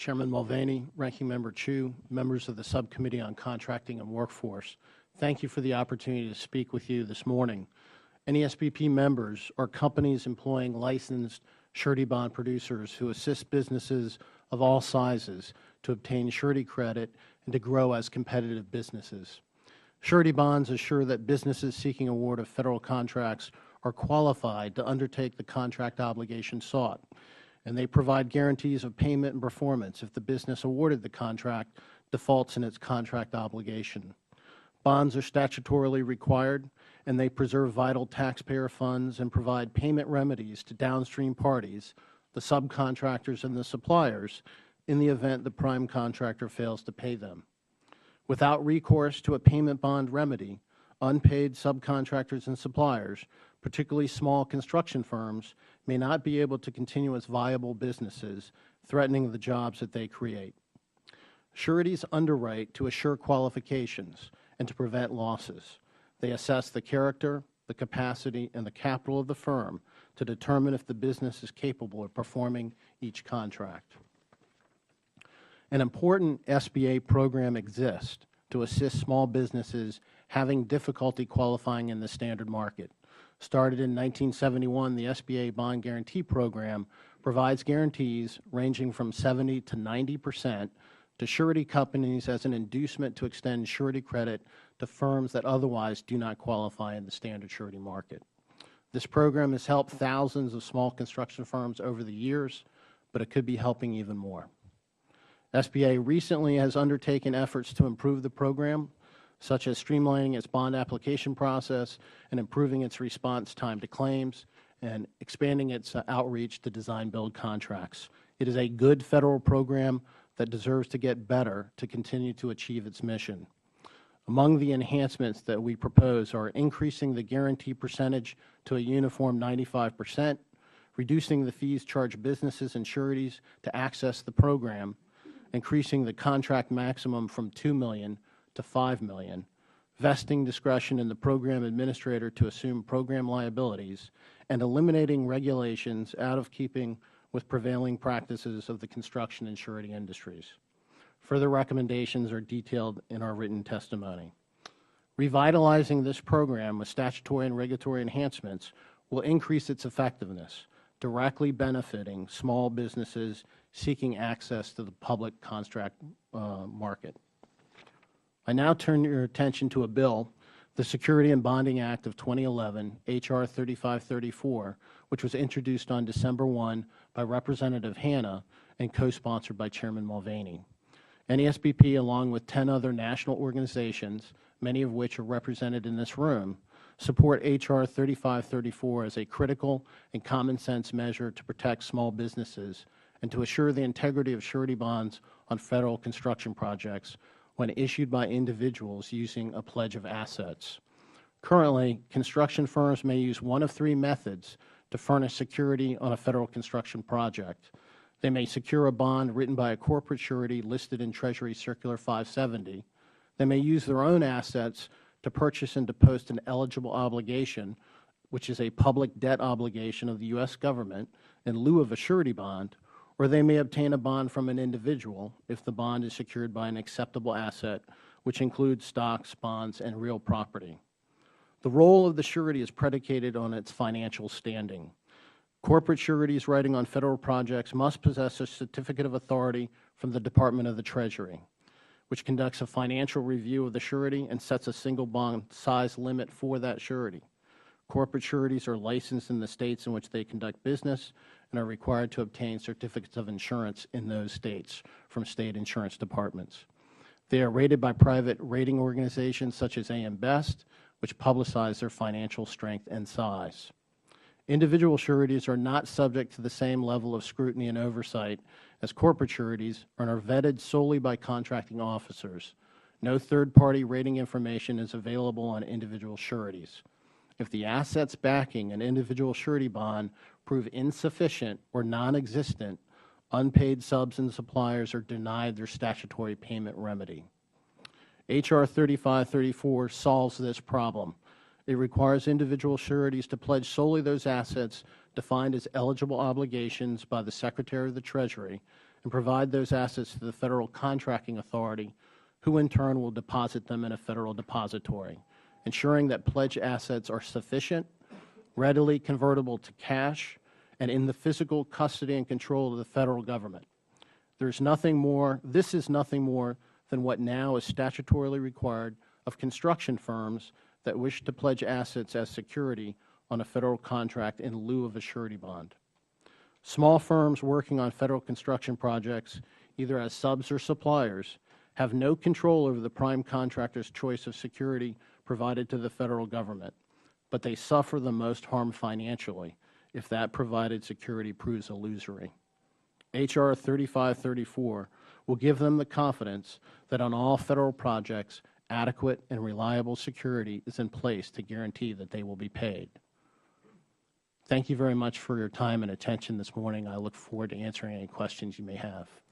Chairman Mulvaney, Ranking Member Chu, members of the Subcommittee on Contracting and Workforce, thank you for the opportunity to speak with you this morning. NESBP members are companies employing licensed surety bond producers who assist businesses of all sizes to obtain surety credit and to grow as competitive businesses. Surety bonds assure that businesses seeking award of Federal contracts are qualified to undertake the contract obligation sought, and they provide guarantees of payment and performance if the business awarded the contract defaults in its contract obligation. Bonds are statutorily required, and they preserve vital taxpayer funds and provide payment remedies to downstream parties, the subcontractors and the suppliers, in the event the prime contractor fails to pay them. Without recourse to a payment bond remedy, unpaid subcontractors and suppliers, particularly small construction firms, may not be able to continue as viable businesses, threatening the jobs that they create. Sureties underwrite to assure qualifications and to prevent losses. They assess the character, the capacity, and the capital of the firm to determine if the business is capable of performing each contract. An important SBA program exists to assist small businesses having difficulty qualifying in the standard market. Started in 1971, the SBA Bond Guarantee Program provides guarantees ranging from 70 to 90% to surety companies as an inducement to extend surety credit to firms that otherwise do not qualify in the standard surety market. This program has helped thousands of small construction firms over the years, but it could be helping even more. SBA recently has undertaken efforts to improve the program, such as streamlining its bond application process and improving its response time to claims and expanding its outreach to design-build contracts. It is a good Federal program that deserves to get better to continue to achieve its mission. Among the enhancements that we propose are increasing the guarantee percentage to a uniform 95%, reducing the fees charged businesses and sureties to access the program, increasing the contract maximum from $2 million to $5 million, vesting discretion in the program administrator to assume program liabilities, and eliminating regulations out of keeping with prevailing practices of the construction and surety industries. Further recommendations are detailed in our written testimony. Revitalizing this program with statutory and regulatory enhancements will increase its effectiveness, directly benefiting small businesses seeking access to the public contract market. I now turn your attention to a bill, the Security and Bonding Act of 2011, H.R. 3534, which was introduced on December 1 by Representative Hanna and co-sponsored by Chairman Mulvaney. NESBP, along with 10 other national organizations, many of which are represented in this room, support H.R. 3534 as a critical and common-sense measure to protect small businesses and to assure the integrity of surety bonds on Federal construction projects when issued by individuals using a pledge of assets. Currently, construction firms may use one of three methods to furnish security on a Federal construction project. They may secure a bond written by a corporate surety listed in Treasury Circular 570. They may use their own assets to purchase and to post an eligible obligation, which is a public debt obligation of the U.S. government, in lieu of a surety bond, or they may obtain a bond from an individual if the bond is secured by an acceptable asset, which includes stocks, bonds, and real property. The role of the surety is predicated on its financial standing. Corporate sureties writing on Federal projects must possess a certificate of authority from the Department of the Treasury, which conducts a financial review of the surety and sets a single bond size limit for that surety. Corporate sureties are licensed in the states in which they conduct business and are required to obtain certificates of insurance in those states from state insurance departments. They are rated by private rating organizations such as AM Best, which publicize their financial strength and size. Individual sureties are not subject to the same level of scrutiny and oversight as corporate sureties and are vetted solely by contracting officers. No third-party rating information is available on individual sureties. If the assets backing an individual surety bond prove insufficient or non-existent, unpaid subs and suppliers are denied their statutory payment remedy. H.R. 3534 solves this problem. It requires individual sureties to pledge solely those assets defined as eligible obligations by the Secretary of the Treasury and provide those assets to the Federal Contracting Authority, who in turn will deposit them in a Federal depository, ensuring that pledged assets are sufficient, readily convertible to cash, and in the physical custody and control of the Federal Government. This is nothing more than what now is statutorily required of construction firms that wish to pledge assets as security on a Federal contract in lieu of a surety bond. Small firms working on Federal construction projects, either as subs or suppliers, have no control over the prime contractor's choice of security provided to the Federal Government, but they suffer the most harm financially if that provided security proves illusory. H.R. 3534 will give them the confidence that on all Federal projects, adequate and reliable security is in place to guarantee that they will be paid. Thank you very much for your time and attention this morning. I look forward to answering any questions you may have.